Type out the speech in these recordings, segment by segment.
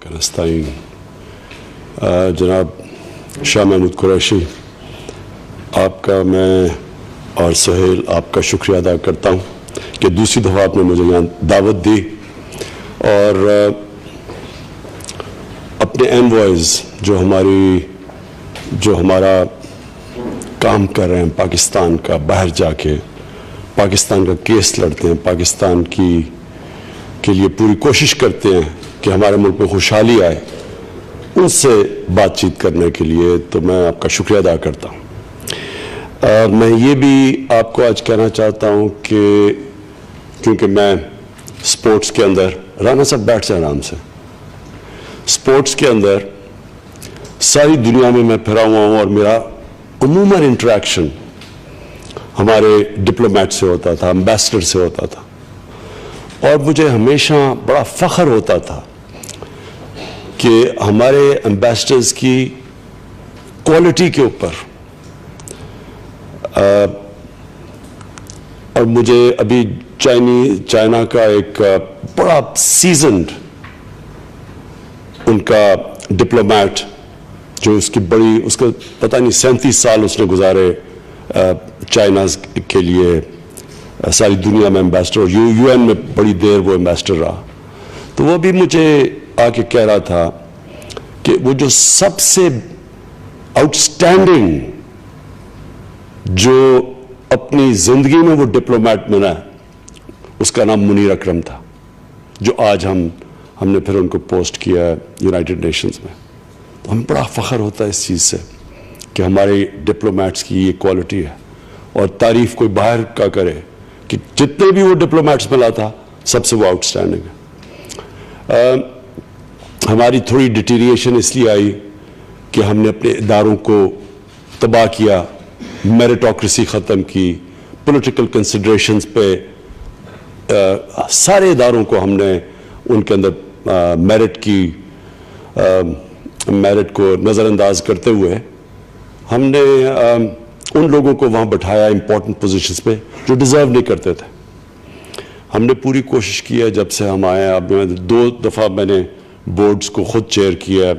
नस्ताइन जनाब शाह महमूद कुरैशी, आपका मैं और सुहेल आपका शुक्रिया अदा करता हूँ कि दूसरी दफ़ा आपने मुझे यहाँ दावत दी और अपने एनवॉयज़ जो हमारा काम कर रहे हैं पाकिस्तान का, बाहर जाके पाकिस्तान का केस लड़ते हैं, पाकिस्तान के लिए पूरी कोशिश करते हैं कि हमारे मुल्क में खुशहाली आए, उनसे बातचीत करने के लिए तो मैं आपका शुक्रिया अदा करता हूँ। मैं ये भी आपको आज कहना चाहता हूँ कि क्योंकि मैं स्पोर्ट्स के अंदर, राना साहब बैठ जाए आराम से, स्पोर्ट्स के अंदर सारी दुनिया में मैं फिरा हुआ हूँ और मेरा अमूमन इंटरेक्शन हमारे डिप्लोमेट से होता था, एम्बेसडर से होता था, और मुझे हमेशा बड़ा फ़ख्र होता था कि हमारे एम्बेसडर्स की क्वालिटी के ऊपर, और मुझे अभी चाइना का एक बड़ा सीजन्ड उनका डिप्लोमेट जो उसका पता नहीं 37 साल उसने गुजारे चाइना के लिए, सारी दुनिया में एम्बेसडर, और यूएन में बड़ी देर वो एम्बेसडर रहा, तो वो भी मुझे आके कह रहा था कि वो जो सबसे आउटस्टैंडिंग जो अपनी जिंदगी में वो डिप्लोमेट बना है, उसका नाम मुनीर अकरम था, जो आज हमने फिर उनको पोस्ट किया यूनाइटेड नेशंस में। तो हमें बड़ा फख्र होता है इस चीज़ से कि हमारे डिप्लोमेट्स की ये क्वालिटी है, और तारीफ कोई बाहर का करे कि जितने भी वो डिप्लोमेट्स मिला था सबसे वो आउटस्टैंडिंग है। हमारी थोड़ी डिटीरिएशन इसलिए आई कि हमने अपने इदारों को तबाह किया, मेरिटोक्रेसी ख़त्म की, पॉलिटिकल कंसिडरेशंस पे सारे इदारों को हमने उनके अंदर मेरिट को नज़रअंदाज करते हुए हमने उन लोगों को वहाँ बैठाया इंपॉर्टेंट पोजीशंस पे जो डिज़र्व नहीं करते थे। हमने पूरी कोशिश की है जब से हम आए, अब 2 दफ़ा मैंने बोर्ड्स को ख़ुद चेयर किया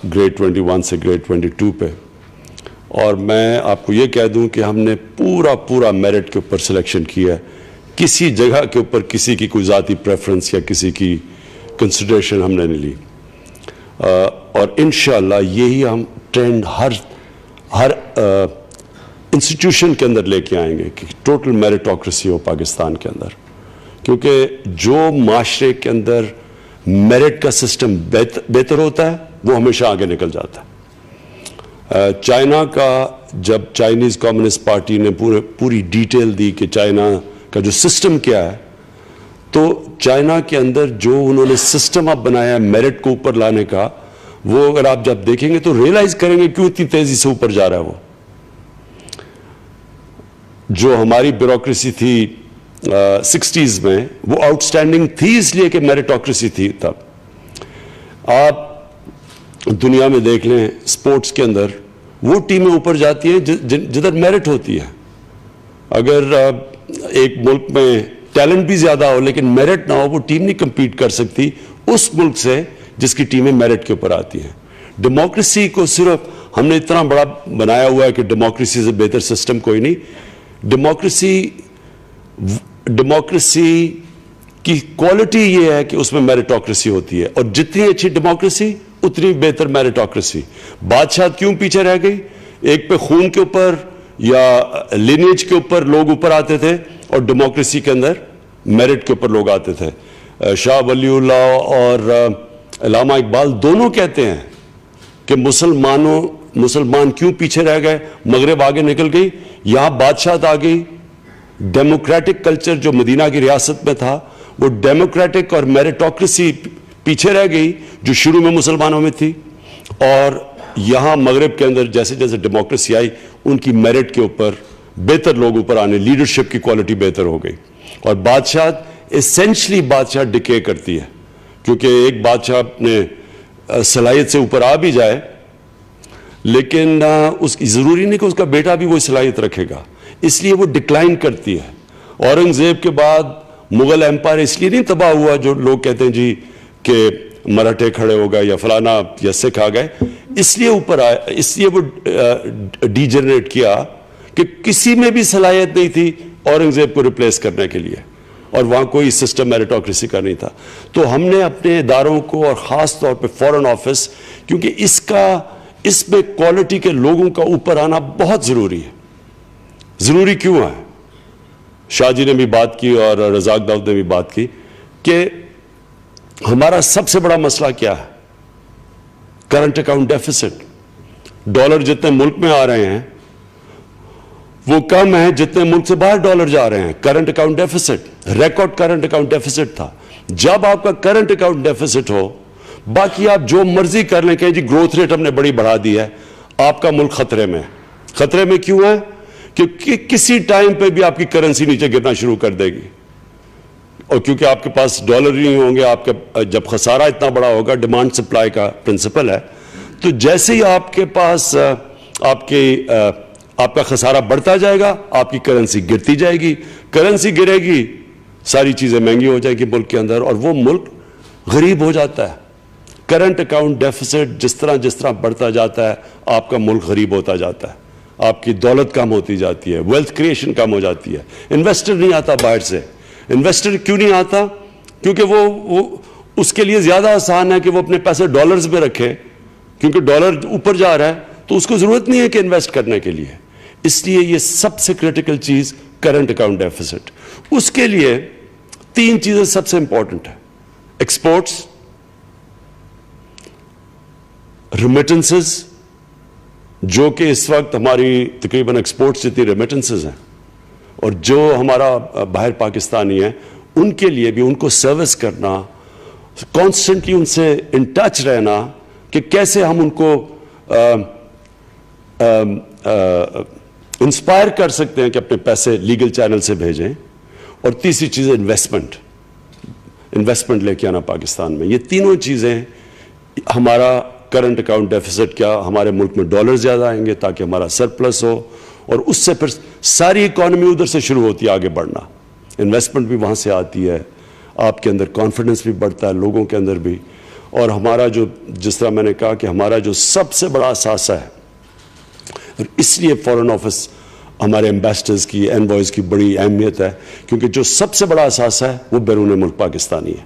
ग्रेड 21 से ग्रेड 22 पे, और मैं आपको ये कह दूं कि हमने पूरा मेरिट के ऊपर सिलेक्शन किया है, किसी जगह के ऊपर किसी की कोई ज़ाती प्रेफरेंस या किसी की कंसिडरेशन हमने नहीं ली, और इंशाअल्लाह यही हम ट्रेंड हर इंस्टीट्यूशन के अंदर लेके आएंगे कि टोटल मेरिटोक्रेसी हो पाकिस्तान के अंदर, क्योंकि जो माशरे के अंदर मेरिट का सिस्टम बेहतर होता है वो हमेशा आगे निकल जाता है। चाइना का, जब चाइनीज़ कम्युनिस्ट पार्टी ने पूरी डिटेल दी कि चाइना का जो सिस्टम क्या है, तो चाइना के अंदर जो उन्होंने सिस्टम अब बनाया है मेरिट को ऊपर लाने का, वो अगर आप जब देखेंगे तो रियलाइज करेंगे क्यों इतनी तेजी से ऊपर जा रहा है। वो जो हमारी ब्यूरोक्रेसी थी 60s में, वो आउटस्टैंडिंग थी इसलिए कि मेरिटोक्रेसी थी तब। आप दुनिया में देख लें, स्पोर्ट्स के अंदर वो टीमें ऊपर जाती हैं जिधर मेरिट होती है। अगर एक मुल्क में टैलेंट भी ज्यादा हो लेकिन मेरिट ना हो, वो टीम नहीं compete कर सकती उस मुल्क से जिसकी टीमें मेरिट के ऊपर आती हैं। डेमोक्रेसी को सिर्फ हमने इतना बड़ा बनाया हुआ है कि डेमोक्रेसी से बेहतर सिस्टम कोई नहीं। डेमोक्रेसी की क्वालिटी ये है कि उसमें मेरिटोक्रेसी होती है, और जितनी अच्छी डेमोक्रेसी उतनी बेहतर मेरिटोक्रेसी। बादशाह क्यों पीछे रह गई? एक पे खून के ऊपर या लिनेज के ऊपर लोग ऊपर आते थे, और डेमोक्रेसी के अंदर मेरिट के ऊपर लोग आते थे। शाह वलीउल्लाह और अल्लामा इकबाल दोनों कहते हैं कि मुसलमान क्यों पीछे रह गए, मगरिब आगे निकल गई, यहां बादशाहत आ गई। डेमोक्रेटिक कल्चर जो मदीना की रियासत में था, वो डेमोक्रेटिक और मेरिटोक्रेसी पीछे रह गई जो शुरू में मुसलमानों में थी, और यहां मगरिब के अंदर जैसे जैसे डेमोक्रेसी आई, उनकी मेरिट के ऊपर बेहतर लोग ऊपर आने, लीडरशिप की क्वालिटी बेहतर हो गई। और बादशाह एसेंशली बादशाह डिके करती है, क्योंकि एक बादशाह अपने सलाहियत से ऊपर आ भी जाए, लेकिन उसकी जरूरी नहीं कि उसका बेटा भी वही सलाहियत रखेगा, इसलिए वो डिक्लाइन करती है। औरंगजेब के बाद मुगल एम्पायर इसलिए नहीं तबाह हुआ जो लोग कहते हैं जी कि मराठे खड़े हो गए या फलाना या सिख आ गए, इसलिए ऊपर आया, इसलिए वो डीजनरेट किया कि किसी में भी सलाहियत नहीं थी औरंगजेब को रिप्लेस करने के लिए, और वहां कोई सिस्टम मेरिटोक्रेसी का नहीं था। तो हमने अपने इदारों को, और ख़ास तौर पे फॉरेन ऑफिस, क्योंकि इसमें क्वालिटी के लोगों का ऊपर आना बहुत ज़रूरी है। ज़रूरी क्यों है? शाह जी ने भी बात की और रज़ाक दाऊद ने भी बात की कि हमारा सबसे बड़ा मसला क्या है? Current account deficit. डॉलर जितने मुल्क में आ रहे हैं वो कम है जितने मुल्क से बाहर डॉलर जा रहे हैं। Current account deficit, record current account deficit था। जब आपका करंट अकाउंट डेफिसिट हो, बाकी आप जो मर्जी कर लें, कहें जी ग्रोथ रेट हमने बड़ी बढ़ा दी है, आपका मुल्क खतरे में है। खतरे में क्यों है? क्योंकि किसी टाइम पे भी आपकी करेंसी नीचे गिरना शुरू कर देगी, और क्योंकि आपके पास डॉलर ही नहीं होंगे, आपके जब खसारा इतना बड़ा होगा, डिमांड सप्लाई का प्रिंसिपल है, तो जैसे ही आपके पास आपका खसारा बढ़ता जाएगा, आपकी करेंसी गिरती जाएगी। करेंसी गिरेगी, सारी चीजें महंगी हो जाएगी मुल्क के अंदर, और वो मुल्क गरीब हो जाता है। करंट अकाउंट डेफिसिट जिस तरह बढ़ता जाता है, आपका मुल्क गरीब होता जाता है, आपकी दौलत कम होती जाती है, वेल्थ क्रिएशन कम हो जाती है। इन्वेस्टर नहीं आता बाहर से। इन्वेस्टर क्यों नहीं आता? क्योंकि वो उसके लिए ज्यादा आसान है कि वो अपने पैसे डॉलर्स में रखे, क्योंकि डॉलर ऊपर जा रहा है, तो उसको जरूरत नहीं है कि इन्वेस्ट करने के लिए। इसलिए ये सबसे क्रिटिकल चीज करंट अकाउंट डेफिसिट। उसके लिए 3 चीजें सबसे इंपॉर्टेंट है: एक्सपोर्ट्स, रेमिटेंसेस, जो कि इस वक्त हमारी तकरीबन एक्सपोर्ट्स जितनी रेमिटेंसेस हैं, और जो हमारा बाहर पाकिस्तानी है उनके लिए भी उनको सर्विस करना, कॉन्स्टेंटली उनसे इन टच रहना कि कैसे हम उनको इंस्पायर कर सकते हैं कि अपने पैसे लीगल चैनल से भेजें। और तीसरी चीज़ इन्वेस्टमेंट लेके आना पाकिस्तान में। ये तीनों चीज़ें, हमारा करंट अकाउंट डेफिसिट क्या, हमारे मुल्क में डॉलर ज़्यादा आएंगे ताकि हमारा सरप्लस हो, और उससे फिर सारी इकॉनमी उधर से शुरू होती है आगे बढ़ना। इन्वेस्टमेंट भी वहाँ से आती है, आपके अंदर कॉन्फिडेंस भी बढ़ता है, लोगों के अंदर भी। और हमारा जो, जिस तरह मैंने कहा कि हमारा जो सबसे बड़ा असासा है, इसलिए फॉरेन ऑफिस, हमारे एम्बेसडर्स की, एनवॉयज की बड़ी अहमियत है, क्योंकि जो सबसे बड़ा असासा है वो बैरून मुल्क पाकिस्तानी है।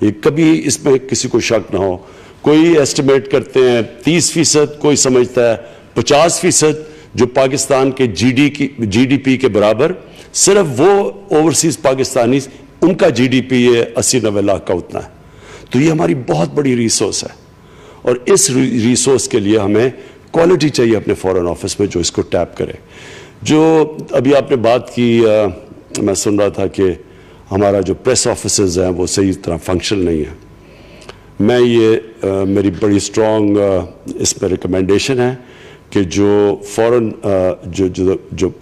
ये कभी इसमें किसी को शक ना हो। कोई एस्टिमेट करते हैं 30%, कोई समझता है 50%, जो पाकिस्तान के जीडीपी के बराबर, सिर्फ वो ओवरसीज पाकिस्तानी, उनका जीडीपी ये 80-90 लाख का उतना है। तो ये हमारी बहुत बड़ी रिसोर्स है, और इस रिसोर्स के लिए हमें क्वालिटी चाहिए अपने फॉरेन ऑफिस में जो इसको टैप करे। जो अभी आपने बात की, मैं सुन रहा था कि हमारा जो प्रेस ऑफिसेज हैं वो सही तरह फंक्शन नहीं है। मैं मेरी बड़ी स्ट्रॉन्ग इस पर रिकमेंडेशन है कि जो फॉरेन जो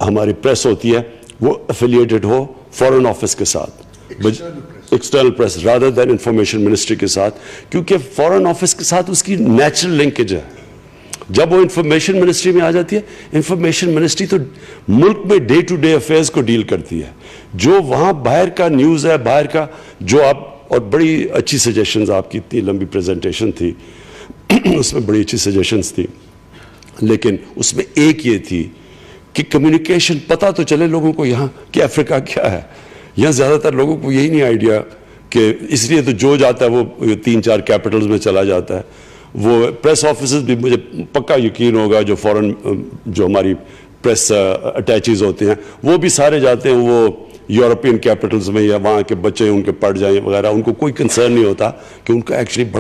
हमारी प्रेस होती है वो एफिलिएटेड हो फॉरेन ऑफिस के साथ, external press rather than information ministry के साथ, क्योंकि फॉरेन ऑफिस के साथ उसकी नेचुरल लिंकेज है। जब वो इंफॉर्मेशन मिनिस्ट्री में आ जाती है, इंफॉर्मेशन मिनिस्ट्री तो मुल्क में डे टू डे अफेयर्स को डील करती है। जो वहाँ बाहर का न्यूज़ है, बाहर का जो आप, और बड़ी अच्छी सजेशंस, आपकी इतनी लंबी प्रेजेंटेशन थी उसमें बड़ी अच्छी सजेशंस थी, लेकिन उसमें एक ये थी कि कम्युनिकेशन, पता तो चले लोगों को यहाँ कि अफ्रीका क्या है। यहाँ ज़्यादातर लोगों को यही नहीं आइडिया, कि इसलिए तो जो जाता है वो 3-4 कैपिटल्स में चला जाता है। वो प्रेस ऑफिसर्स भी, मुझे पक्का यकीन होगा, जो फॉरेन जो हमारी प्रेस अटैचीज होते हैं वो भी सारे जाते हैं वो यूरोपियन कैपिटल्स में, या वहाँ के बच्चे उनके पढ़ जाएं वगैरह। उनको कोई कंसर्न नहीं होता कि उनका एक्चुअली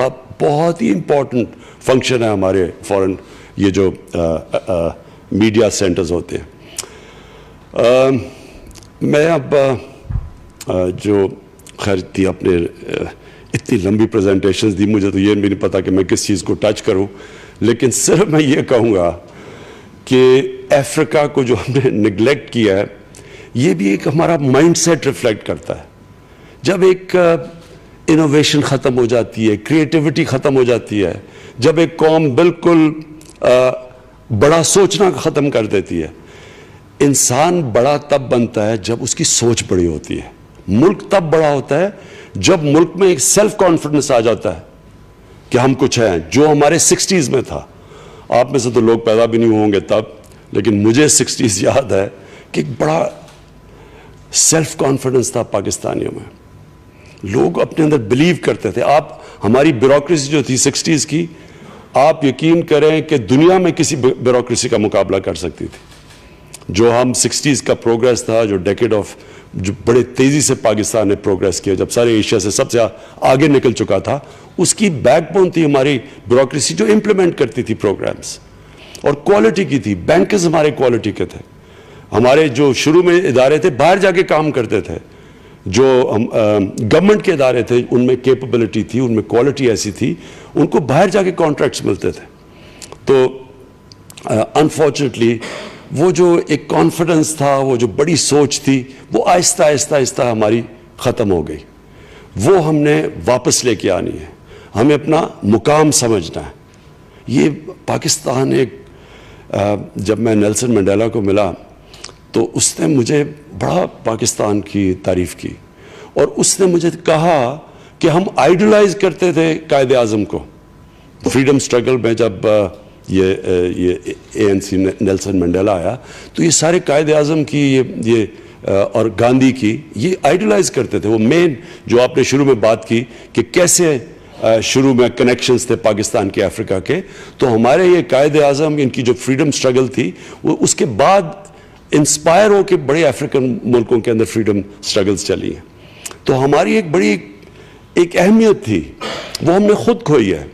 बहुत ही इंपॉर्टेंट फंक्शन है हमारे फॉरेन ये जो मीडिया सेंटर्स होते हैं। मैं अब जो खैर थी, अपने इतनी लंबी प्रेजेंटेशंस दी, मुझे तो ये भी नहीं पता कि मैं किस चीज़ को टच करूं, लेकिन सिर्फ मैं ये कहूँगा कि अफ्रीका को जो हमने निगलेक्ट किया है, ये भी एक हमारा माइंडसेट रिफ्लेक्ट करता है। जब एक इनोवेशन ख़त्म हो जाती है, क्रिएटिविटी ख़त्म हो जाती है, जब एक कौम बिल्कुल बड़ा सोचना ख़त्म कर देती है। इंसान बड़ा तब बनता है जब उसकी सोच बड़ी होती है। मुल्क तब बड़ा होता है جب ملک میں ایک سیلف کانفیڈنس آ جاتا ہے کہ ہم کچھ ہیں, جو ہمارے 60s میں تھا. آپ میں سے تو لوگ پیدا بھی نہیں ہوں گے تب, لیکن مجھے 60s یاد ہے کہ ایک بڑا سیلف کانفیڈنس تھا پاکستانیوں میں. لوگ اپنے اندر بلیو کرتے تھے. آپ ہماری بیوروکریسی جو تھی 60s کی, آپ یقین کریں کہ دنیا میں کسی بیوروکریسی کا مقابلہ کر سکتی تھی. جو ہم 60s کا پروگریس تھا, جو ڈیکیڈ آف, جو بڑے تیزی سے پاکستان نے پروگریس کیا, جب سارے ایشیا سے سب سے آگے نکل چکا تھا, اس کی بیک بون تھی ہماری بیوروکریسی جو امپلیمنٹ کرتی تھی پروگرامز, اور کوالٹی کی تھی. بینکرز ہمارے کوالٹی کے تھے. ہمارے جو شروع میں ادارے تھے باہر جا کے کام کرتے تھے. جو گورنمنٹ کے ادارے تھے ان میں کیپبلٹی تھی, ان میں کوالٹی ایسی تھی, ان کو باہر جا کے کانٹریکٹس ملتے تھے. تو انفارچونیٹلی وہ جو ایک کانفیڈنس تھا, وہ جو بڑی سوچ تھی, وہ آہستہ آہستہ آہستہ ہماری ختم ہو گئی. وہ ہم نے واپس لے کے آنی ہے. ہمیں اپنا مقام سمجھنا ہے. یہ پاکستان ایک, جب میں نیلسن منڈیلا کو ملا تو اس نے مجھے بڑا پاکستان کی تعریف کی, اور اس نے مجھے کہا کہ ہم آئیڈلائز کرتے تھے قائد اعظم کو. فریڈم سٹرگل میں جب یہ ANC نیلسن منڈیلا آیا تو یہ سارے قائد اعظم کی یہ اور گاندھی کی یہ آئیڈلائز کرتے تھے. وہ مین جو آپ نے شروع میں بات کی کہ کیسے شروع میں کنیکشنز تھے پاکستان کے افریقہ کے, تو ہمارے یہ قائد اعظم, ان کی جو فریڈم سٹرگل تھی, وہ اس کے بعد انسپائر ہو کے بڑے افریقن ملکوں کے اندر فریڈم سٹرگلز چلی ہیں. تو ہماری ایک بڑی ایک اہمیت تھی, وہ ہم نے خود کھوئی ہے.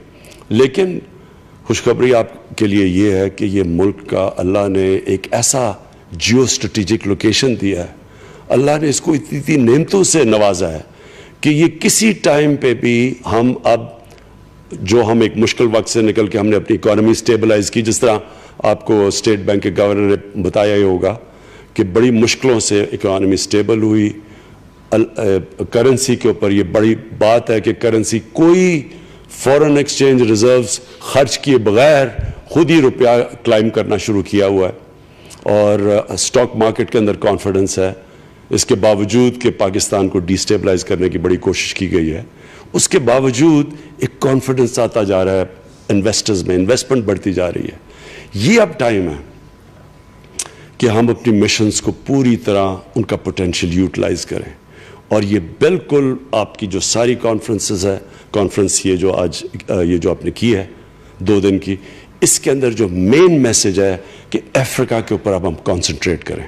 لیکن خوشخبری آپ کے لیے یہ ہے کہ یہ ملک کا اللہ نے ایک ایسا جیو اسٹریٹجک لوکیشن دیا ہے, اللہ نے اس کو اتنی نعمتوں سے نوازا ہے کہ یہ کسی ٹائم پہ بھی ہم اب جو ہم ایک مشکل وقت سے نکل کے ہم نے اپنی اکانومی سٹیبلائز کی, جس طرح آپ کو اسٹیٹ بینک کے گورنر نے بتایا ہی ہوگا کہ بڑی مشکلوں سے اکانومی سٹیبل ہوئی. کرنسی کے اوپر یہ بڑی بات ہے کہ کرنسی کوئی فورن ایکسچینج ریزروز خرچ کیے بغیر خود ہی روپیہ کلائم کرنا شروع کیا ہوا ہے, اور اسٹاک مارکیٹ کے اندر کانفیڈنس ہے. اس کے باوجود کہ پاکستان کو ڈی سٹیبلائز کرنے کی بڑی کوشش کی گئی ہے, اس کے باوجود ایک کانفیڈنس آتا جا رہا ہے انویسٹرز میں, انویسٹمنٹ بڑھتی جا رہی ہے. یہ اب ٹائم ہے کہ ہم اپنی مشنز کو پوری طرح ان کا پوٹینشیل یوٹیلائز کریں. اور یہ بالکل آپ کی جو ساری کانفرنسز ہے, کانفرنس یہ جو آج یہ جو آپ نے کی ہے 2 دن کی, اس کے اندر جو مین میسج ہے کہ افریقہ کے اوپر اب ہم کانسنٹریٹ کریں.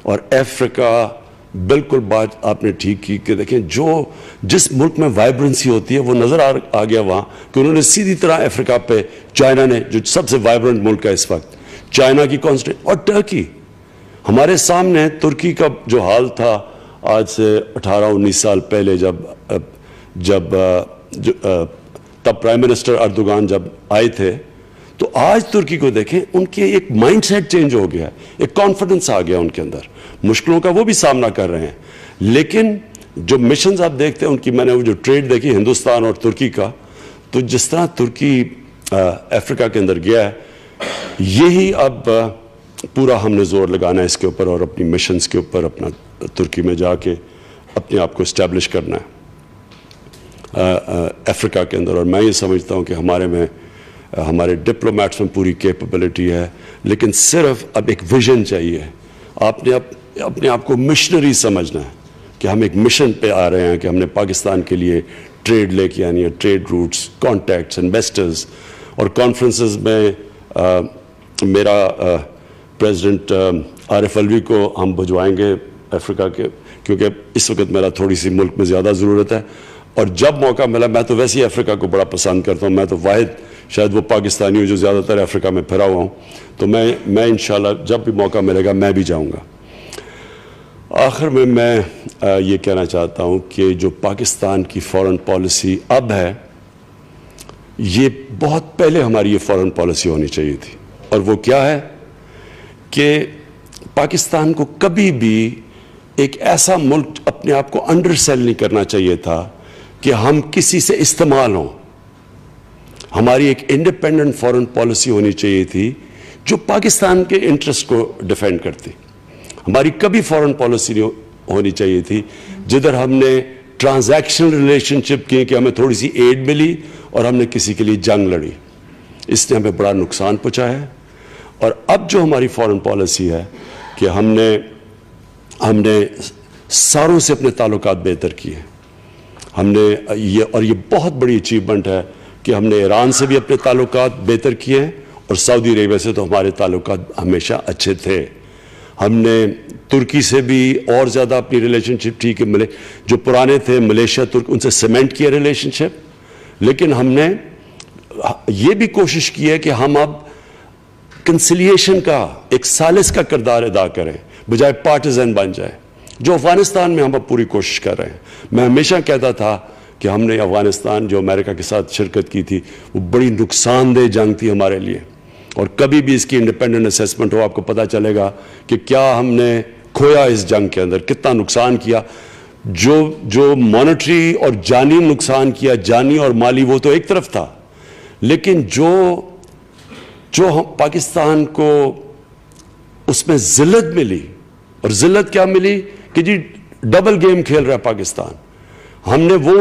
اور افریقہ بالکل بات آپ نے ٹھیک کی کہ دیکھیں جو جس ملک میں وائبرنسی ہوتی ہے وہ نظر آ گیا وہاں کہ انہوں نے سیدھی طرح افریقہ پہ چائنا نے, جو سب سے وائبرنٹ ملک ہے اس وقت, چائنا کی کانسنٹریٹ, اور ٹرکی ہمارے سامنے. ترکی کا جو حال تھا آج سے 18-19 سال پہلے جب تب پرائم منسٹر اردوغان جب آئے تھے, تو آج ترکی کو دیکھیں, ان کے ایک مائنڈ سیٹ چینج ہو گیا, ایک کانفیڈنس آ گیا ان کے اندر. مشکلوں کا وہ بھی سامنا کر رہے ہیں, لیکن جو مشنز آپ دیکھتے ہیں ان کی, میں نے وہ جو ٹریڈ دیکھی ہندوستان اور ترکی کا, تو جس طرح ترکی افریقہ کے اندر گیا ہے, یہی اب پورا ہم نے زور لگانا ہے اس کے اوپر, اور اپنی مشنز کے اوپر اپنا ترکی میں جا کے اپنے آپ کو اسٹیبلش کرنا ہے افریقہ کے اندر. اور میں یہ سمجھتا ہوں کہ ہمارے ڈپلومیٹس میں پوری کیپبلٹی ہے, لیکن صرف اب ایک ویژن چاہیے. آپ نے اپنے آپ کو مشنری سمجھنا ہے کہ ہم ایک مشن پہ آ رہے ہیں کہ ہم نے پاکستان کے لیے ٹریڈ لے کے آنی ہے, ٹریڈ روٹس, کانٹیکٹس, انویسٹرز. اور کانفرنسز میں میرا پریزیڈنٹ عارف الوی کو ہم بھجوائیں گے افریقہ کے, کیونکہ اس وقت میرا تھوڑی سی ملک میں زیادہ ضرورت ہے. اور جب موقع ملا, میں تو ویسے ہی افریقہ کو بڑا پسند کرتا ہوں, میں تو واحد شاید وہ پاکستانی ہوں جو زیادہ تر افریقہ میں پھرا ہوا ہوں, تو میں انشاءاللہ جب بھی موقع ملے گا میں بھی جاؤں گا. آخر میں یہ کہنا چاہتا ہوں کہ جو پاکستان کی فورن پالیسی اب ہے, یہ بہت پہلے ہماری یہ فورن پالیسی ہونی چاہیے تھی. اور وہ کیا ہے کہ پاکستان کو کبھی بھی ایک ایسا ملک اپنے آپ کو انڈر سیل نہیں کرنا چاہیے تھا کہ ہم کسی سے استعمال ہوں. ہماری ایک انڈیپینڈنٹ فورن پالیسی ہونی چاہیے تھی جو پاکستان کے انٹرسٹ کو ڈیفینڈ کرتی. ہماری کبھی فورن پالیسی نہیں ہونی چاہیے تھی جدھر ہم نے ट्रांजैक्शनल रिलेशनशिप की कि हमें थोड़ी सी एड मिली और हमने किसी के लिए जंग लड़ी, इसने हमें बड़ा नुकसान पहुंचाया है। और अब जो हमारी फॉरेन पॉलिसी है कि हमने सारों से अपने ताल्लुकात बेहतर किए। हमने ये बहुत बड़ी अचीवमेंट है कि हमने ईरान से भी अपने ताल्लुकात बेहतर किए हैं और सऊदी अरेबिया से तो हमारे ताल्लुकात हमेशा अच्छे थे। हमने तुर्की से भी और ज़्यादा अपनी रिलेशनशिप ठीक है, जो पुराने थे मलेशिया तुर्क उनसे सीमेंट किया रिलेशनशिप। लेकिन हमने ये भी कोशिश की है कि हम अब कंसिलिएशन का, एक सालिस का किरदार अदा करें बजाय पार्टिजन बन जाए, जो अफगानिस्तान में हम अब पूरी कोशिश कर रहे हैं। मैं हमेशा कहता था कि हमने अफगानिस्तान जो अमेरिका के साथ शिरकत की थी वो बड़ी नुकसानदेह जंग थी हमारे लिए, और कभी भी इसकी इंडिपेंडेंट असेसमेंट हो आपको पता चलेगा कि क्या हमने खोया इस जंग के अंदर, कितना नुकसान किया। जो मॉनेटरी और जानी नुकसान किया, जानी और माली, वो तो एक तरफ था, लेकिन जो हम पाकिस्तान को उसमें जिल्लत मिली, और जिल्लत क्या मिली कि जी डबल गेम खेल रहा है पाकिस्तान। हमने वो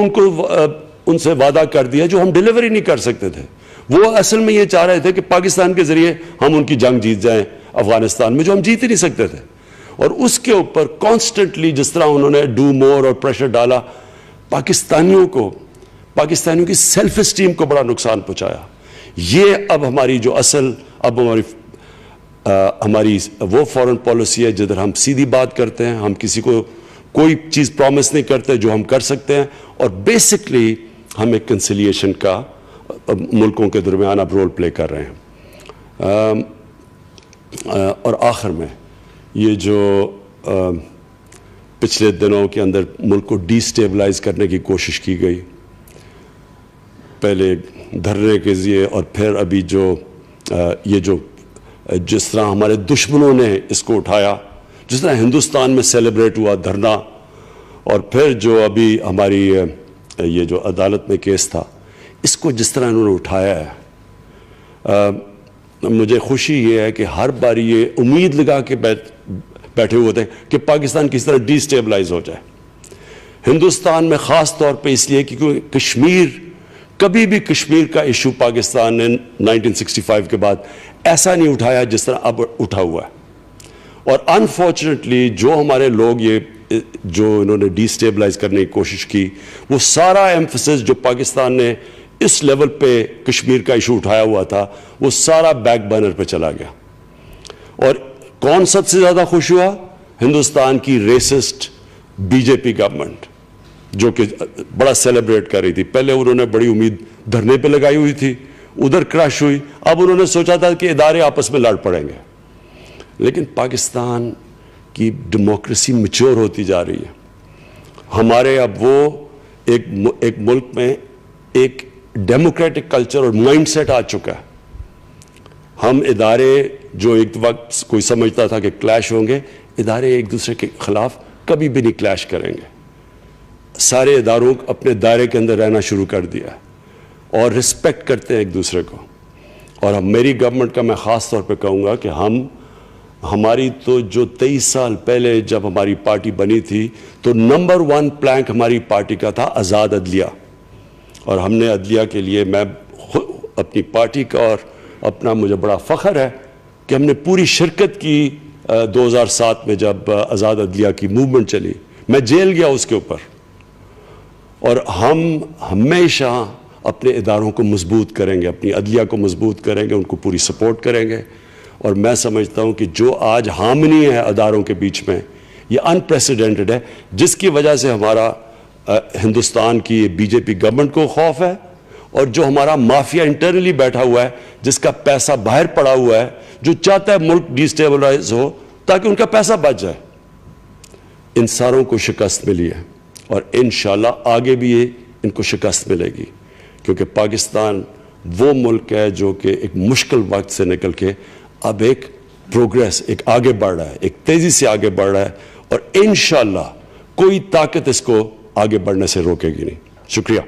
उनसे वादा कर दिया जो हम डिलीवर ही नहीं कर सकते थे। वो असल में ये चाह रहे थे कि पाकिस्तान के जरिए हम उनकी जंग जीत जाएं अफगानिस्तान में, जो हम जीत ही नहीं सकते थे। और उसके ऊपर कॉन्स्टेंटली जिस तरह उन्होंने डू मोर और प्रेशर डाला, पाकिस्तानियों की सेल्फ एस्टीम को बड़ा नुकसान पहुंचाया। ये अब हमारी जो असल हमारी वो फॉरेन पॉलिसी है जिधर हम सीधी बात करते हैं, हम किसी को कोई चीज़ प्रॉमिस नहीं करते जो हम कर सकते हैं, और बेसिकली हम एक कंसिलिएशन का मुल्कों के दरमियान अब रोल प्ले कर रहे हैं। और आखिर में ये जो पिछले दिनों के अंदर मुल्क को डिस्टेबलाइज करने की कोशिश की गई, पहले धरने के जरिए और फिर अभी जिस तरह हमारे दुश्मनों ने इसको उठाया, जिस तरह हिंदुस्तान में सेलिब्रेट हुआ धरना, और फिर जो अभी हमारी ये जो अदालत में केस था, इसको जिस तरह इन्होंने उठाया है, मुझे खुशी ये है कि हर बार ये उम्मीद लगा के बैठे हुए थे कि पाकिस्तान किस तरह डिस्टेबलाइज हो जाए। हिंदुस्तान में ख़ास तौर पे इसलिए क्योंकि कभी भी कश्मीर का इशू पाकिस्तान ने 1965 के बाद ऐसा नहीं उठाया जिस तरह अब उठा हुआ है। और अनफॉर्चुनेटली जो हमारे लोग जो इन्होंने डिस्टेबलाइज करने की कोशिश की, वो सारा एम्फसिस जो पाकिस्तान ने इस लेवल पे कश्मीर का इशू उठाया हुआ था, वो सारा बैक बर्नर पे चला गया। और कौन सबसे ज़्यादा खुश हुआ? हिंदुस्तान की रेसिस्ट बीजेपी गवर्नमेंट, जो कि बड़ा सेलिब्रेट कर रही थी। पहले उन्होंने बड़ी उम्मीद धरने पे लगाई हुई थी, उधर क्रश हुई। अब उन्होंने सोचा था कि इदारे आपस में लड़ पड़ेंगे, लेकिन पाकिस्तान की डेमोक्रेसी मैच्योर होती जा रही है। हमारे अब वो एक मुल्क में एक डेमोक्रेटिक कल्चर और माइंडसेट आ चुका है। हम इदारे जो एक वक्त कोई समझता था कि क्लैश होंगे, इदारे एक दूसरे के खिलाफ कभी भी नहीं क्लैश करेंगे। सारे इदारों को अपने दायरे के अंदर रहना शुरू कर दिया और रिस्पेक्ट करते हैं एक दूसरे को। और अब मेरी गवर्नमेंट का मैं ख़ास तौर पे कहूँगा कि हमारी तो जो 23 साल पहले जब हमारी पार्टी बनी थी, तो नंबर 1 प्लैंक हमारी पार्टी का था आज़ाद अदलिया। और हमने अदलिया के लिए, मैं अपनी पार्टी का और अपना मुझे बड़ा फ़ख्र है कि हमने पूरी शिरकत की 2007 में जब आज़ाद अदलिया की मूवमेंट चली। मैं जेल गया उसके ऊपर। और हम हमेशा अपने इदारों को मजबूत करेंगे, अपनी अदलिया को मजबूत करेंगे, उनको पूरी सपोर्ट करेंगे। और मैं समझता हूँ कि जो आज हार्मनी है अदारों के बीच में, ये अनप्रेसिडेंटेड है, जिसकी वजह से हमारा हिंदुस्तान की बीजेपी गवर्नमेंट को खौफ है, और जो हमारा माफिया इंटरनली बैठा हुआ है, जिसका पैसा बाहर पड़ा हुआ है, जो चाहता है मुल्क डिस्टेबलाइज हो ताकि उनका पैसा बच जाए। इन सारों को शिकस्त मिली है और इंशाल्लाह आगे भी ये इनको शिकस्त मिलेगी, क्योंकि पाकिस्तान वो मुल्क है जो कि एक मुश्किल वक्त से निकल के अब एक प्रोग्रेस, एक आगे बढ़ रहा है, एक तेज़ी से आगे बढ़ रहा है, और इंशाल्लाह कोई ताकत इसको आगे बढ़ने से रोकेगी नहीं। शुक्रिया।